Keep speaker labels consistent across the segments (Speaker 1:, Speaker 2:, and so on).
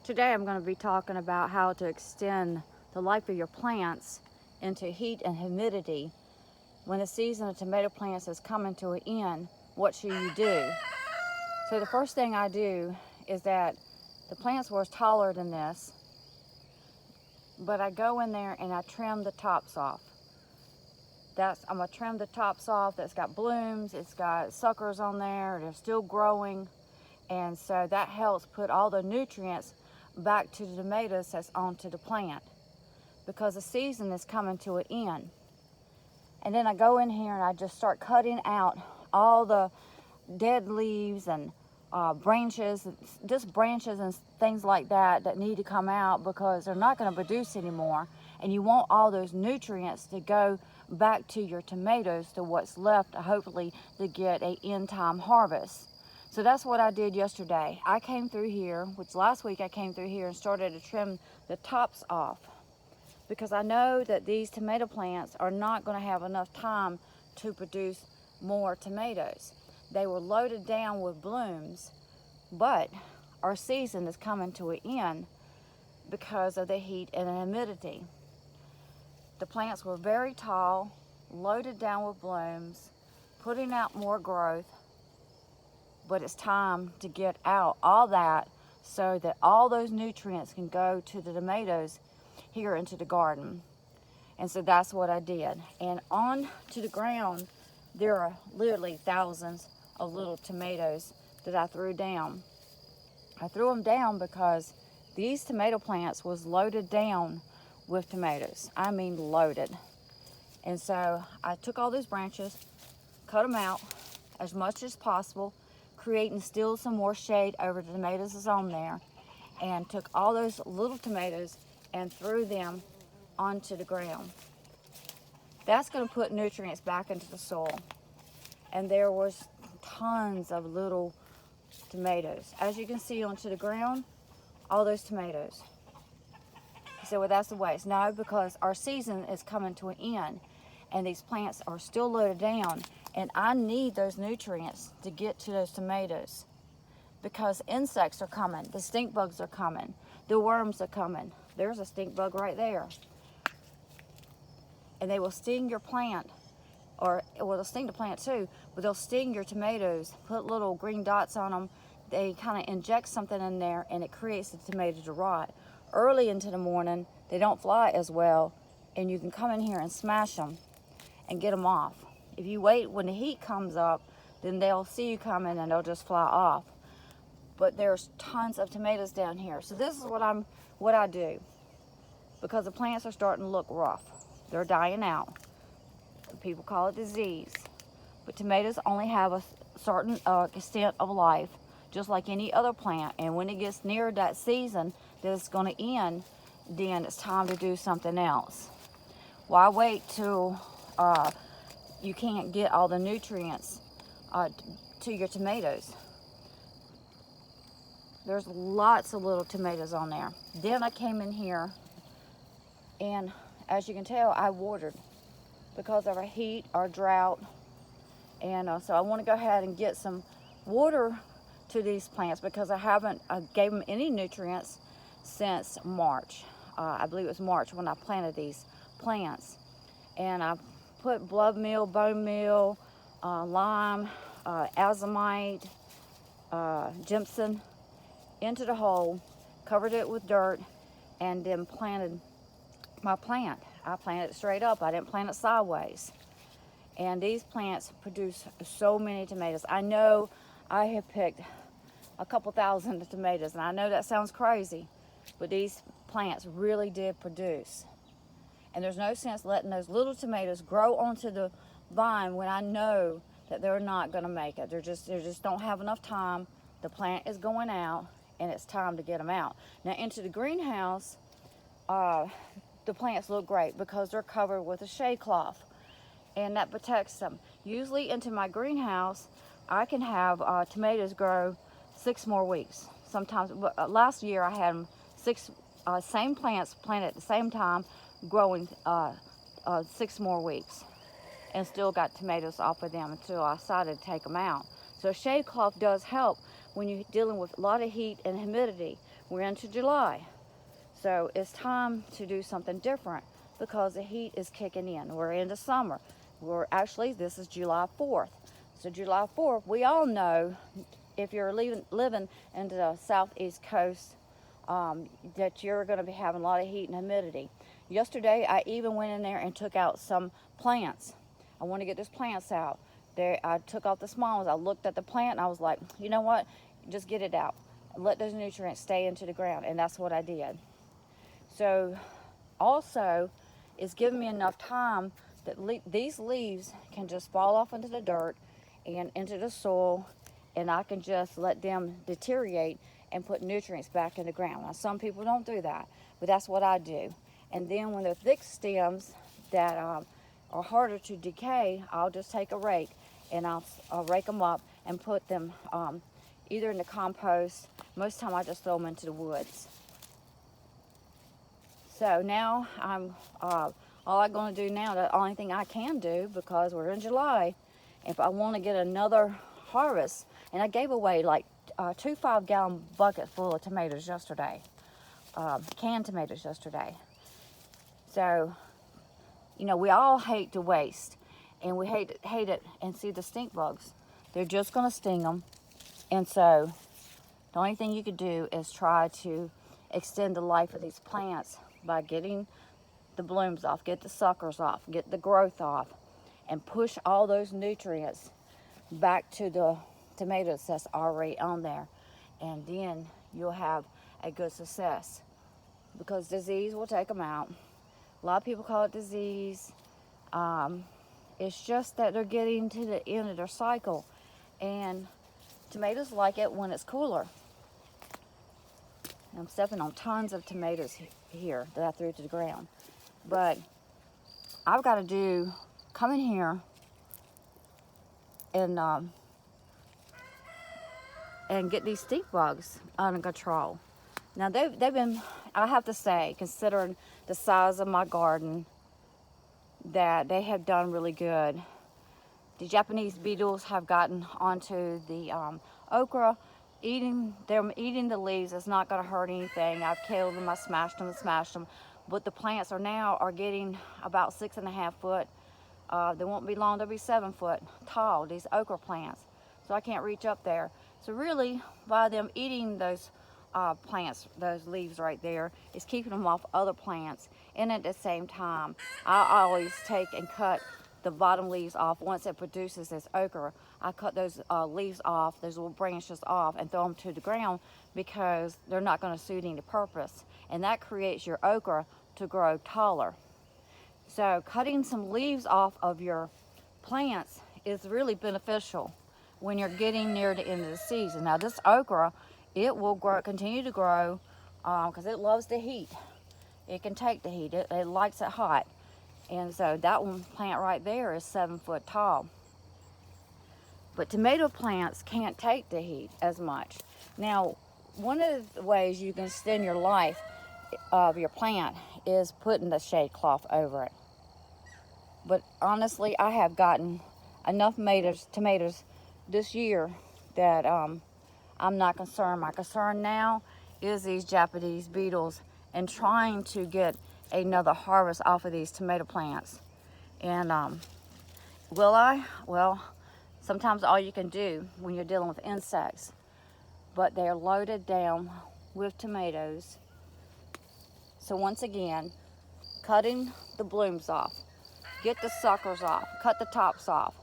Speaker 1: Today I'm going to be talking about how to extend the life of your plants into heat and humidity. When the season of tomato plants is coming to an end, what should you do? So the first thing I do is that the plants were taller than this, but I go in there and I trim the tops off. I'm going to trim the tops off that's got blooms, it's got suckers on there, they're still growing, and so that helps put all the nutrients back to the tomatoes that's onto the plant, because the season is coming to an end. And then I go in here and I just start cutting out all the dead leaves and branches, just branches and things like that that need to come out because they're not going to produce anymore. And you want all those nutrients to go back to your tomatoes, to what's left, hopefully to get a end time harvest. So that's what I did yesterday. I came through here, which last week I came through here and started to trim the tops off, because I know that these tomato plants are not going to have enough time to produce more tomatoes. They were loaded down with blooms, but our season is coming to an end because of the heat and the humidity. The plants were very tall, loaded down with blooms, putting out more growth, but it's time to get out all that so that all those nutrients can go to the tomatoes here into the garden. And so that's what I did. And on to the ground, there are literally thousands of little tomatoes that I threw down. I threw them down because these tomato plants was loaded down with tomatoes. I mean loaded. And so I took all those branches, cut them out as much as possible, creating still some more shade over the tomatoes that's on there, and took all those little tomatoes and threw them onto the ground. That's going to put nutrients back into the soil. And there was tons of little tomatoes. As you can see onto the ground, all those tomatoes. You say, well, that's a waste. No, because our season is coming to an end and these plants are still loaded down, and I need those nutrients to get to those tomatoes, because insects are coming, the stink bugs are coming, the worms are coming. There's a stink bug right there. And they will sting your plant, or well, they'll sting the plant too, but they'll sting your tomatoes, put little green dots on them. They kind of inject something in there and it creates the tomato to rot. Early into the morning, they don't fly as well, and you can come in here and smash them and get them off. If you wait when the heat comes up, then they'll see you coming and they'll just fly off. But there's tons of tomatoes down here. So this is what I do, because the plants are starting to look rough. They're dying out. People call it disease. But tomatoes only have a certain extent of life, just like any other plant. And when it gets near that season that it's going to end, then it's time to do something else. Why wait till you can't get all the nutrients to your tomatoes? There's lots of little tomatoes on there. Then I came in here, and as you can tell, I watered because of our heat, our drought. And so I want to go ahead and get some water to these plants, because I haven't gave them any nutrients since March. I believe it was March when I planted these plants. And I put blood meal, bone meal, lime, azomite, gypsum into the hole, covered it with dirt, and then planted my plant. I planted it straight up. I didn't plant it sideways. And these plants produce so many tomatoes. I know I have picked a couple thousand tomatoes, and I know that sounds crazy, but these plants really did produce. And there's no sense letting those little tomatoes grow onto the vine when I know that they're not going to make it. They just don't have enough time. The plant is going out, and it's time to get them out. Now into the greenhouse, the plants look great because they're covered with a shade cloth, and that protects them. Usually into my greenhouse, I can have tomatoes grow 6 more weeks. Sometimes, last year I had them 6 same plants planted at the same time, growing 6 more weeks, and still got tomatoes off of them until I decided to take them out. So shade cloth does help, when you're dealing with a lot of heat and humidity. We're into July, so it's time to do something different because the heat is kicking in. We're into summer. This is July 4th. So July 4th, we all know, if you're living into the southeast coast, that you're going to be having a lot of heat and humidity. Yesterday, I even went in there and took out some plants. I want to get those plants out. I took out the small ones. I looked at the plant and I was like, you know what? Just get it out. Let those nutrients stay into the ground. And that's what I did. So also, it's giving me enough time that these leaves can just fall off into the dirt and into the soil, and I can just let them deteriorate and put nutrients back in the ground. Now, some people don't do that, but that's what I do. And then when they're thick stems that are harder to decay, I'll just take a rake and I'll rake them up and put them either in the compost. Most of the time I just throw them into the woods. So now all I'm going to do now, the only thing I can do, because we're in July, if I want to get another harvest, and I gave away like 2 5-gallon buckets full of tomatoes yesterday, canned tomatoes yesterday. So, you know, we all hate to waste, and we hate it and see the stink bugs. They're just going to sting them, and so the only thing you could do is try to extend the life of these plants by getting the blooms off, get the suckers off, get the growth off, and push all those nutrients back to the tomatoes that's already on there. And then you'll have a good success, because disease will take them out. A lot of people call it disease. It's just that they're getting to the end of their cycle, and tomatoes like it when it's cooler. I'm stepping on tons of tomatoes here that I threw to the ground. But I've got to come in here and get these stink bugs under control. Now they've been, I have to say, considering the size of my garden, that they have done really good. The Japanese beetles have gotten onto the okra. Them eating the leaves is not going to hurt anything. I've killed them, I smashed them, but the plants are getting about 6.5 foot. They won't be long, they'll be 7 foot tall, these okra plants. So I can't reach up there. So really, by them eating those plants, those leaves right there, is keeping them off other plants. And at the same time, I always take and cut the bottom leaves off. Once it produces this okra, I cut those leaves off, those little branches off, and throw them to the ground, because they're not going to suit any purpose. And that creates your okra to grow taller. So cutting some leaves off of your plants is really beneficial when you're getting near the end of the season. Now this okra, it will continue to grow because it loves the heat. It can take the heat, it likes it hot. And so that one plant right there is 7 foot tall. But tomato plants can't take the heat as much. Now, one of the ways you can extend your life of your plant is putting the shade cloth over it. But honestly, I have gotten enough tomatoes this year that I'm not concerned. My concern now is these Japanese beetles and trying to get another harvest off of these tomato plants. And will I? Well, sometimes all you can do when you're dealing with insects, but they're loaded down with tomatoes. So once again, cutting the blooms off, get the suckers off, cut the tops off,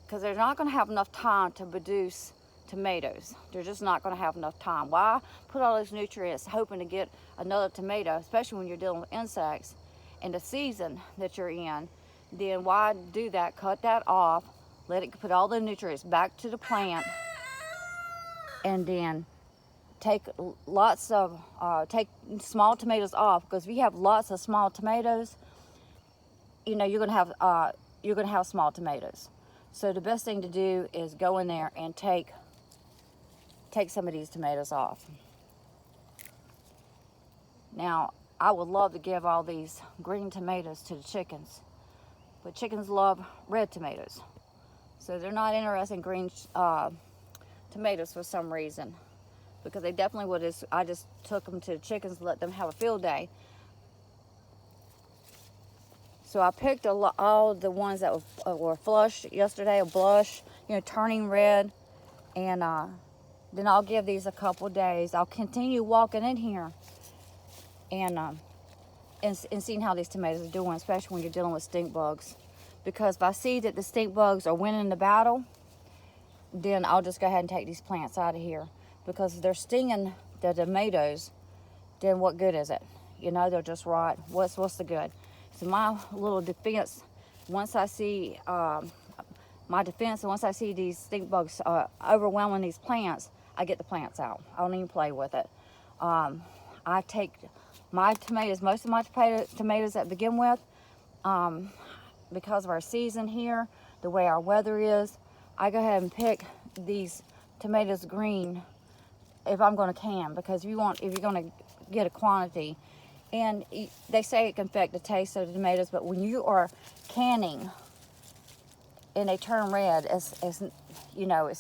Speaker 1: because they're not going to have enough time to produce tomatoes. They're just not going to have enough time. Why put all those nutrients hoping to get another tomato, especially when you're dealing with insects in the season that you're in? Then why do that? Cut that off, let it put all the nutrients back to the plant, and then take take small tomatoes off, because if you have lots of small tomatoes, you know you're gonna have small tomatoes. So the best thing to do is go in there and take some of these tomatoes off. Now, I would love to give all these green tomatoes to the chickens, but chickens love red tomatoes. So they're not interested in green tomatoes for some reason, because they definitely would have. I just took them to the chickens and let them have a field day. So I picked all the ones that were flush yesterday, or blush, you know, turning red. And then I'll give these a couple days. I'll continue walking in here and seeing how these tomatoes are doing, especially when you're dealing with stink bugs. Because if I see that the stink bugs are winning the battle, then I'll just go ahead and take these plants out of here. Because if they're stinging the tomatoes, then what good is it? You know, they'll just rot. What's the good? So my little defense, once I see once I see these stink bugs overwhelming these plants, I get the plants out. I don't even play with it. I take my tomatoes, most of my tomatoes that begin with, because of our season here, the way our weather is, I go ahead and pick these tomatoes green if I'm going to can, because if you're going to get a quantity, and they say it can affect the taste of the tomatoes, but when you are canning and they turn red, you know,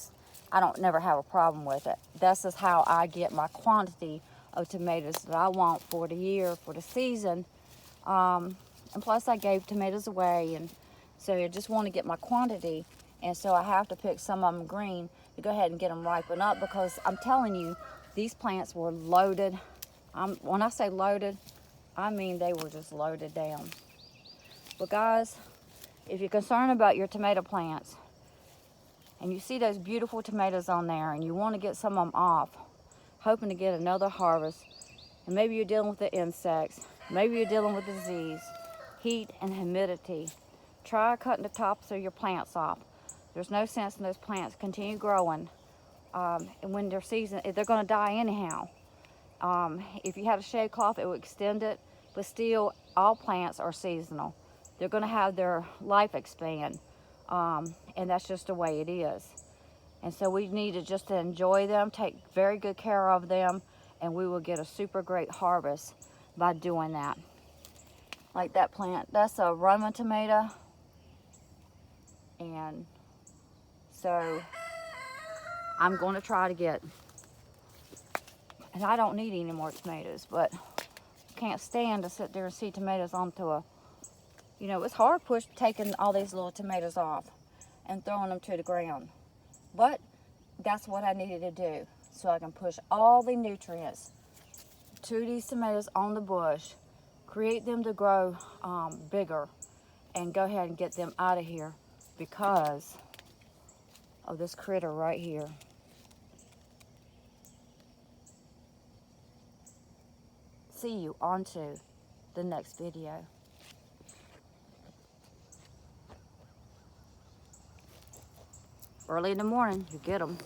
Speaker 1: I don't never have a problem with it. This is how I get my quantity of tomatoes that I want for the year, for the season. And plus I gave tomatoes away, and so I just want to get my quantity. And so I have to pick some of them green to go ahead and get them ripen up, because I'm telling you, these plants were loaded. When I say loaded, I mean they were just loaded down. But guys, if you're concerned about your tomato plants and you see those beautiful tomatoes on there and you want to get some of them off, hoping to get another harvest, and maybe you're dealing with the insects, maybe you're dealing with disease, heat and humidity, try cutting the tops of your plants off. There's no sense in those plants continue growing, and when they're they're going to die anyhow. If you had a shade cloth, it would extend it, but still, all plants are seasonal. They're going to have their life expand, and that's just the way it is. And so we need to just enjoy them, take very good care of them, and we will get a super great harvest by doing that. Like that plant, that's a Roma tomato, and so I'm going to try to get, and I don't need any more tomatoes, but can't stand to sit there and see tomatoes onto you know, it's hard taking all these little tomatoes off and throwing them to the ground. But that's what I needed to do, so I can push all the nutrients to these tomatoes on the bush, create them to grow bigger, and go ahead and get them out of here because of this critter right here. See you on to the next video. Early in the morning, you get them.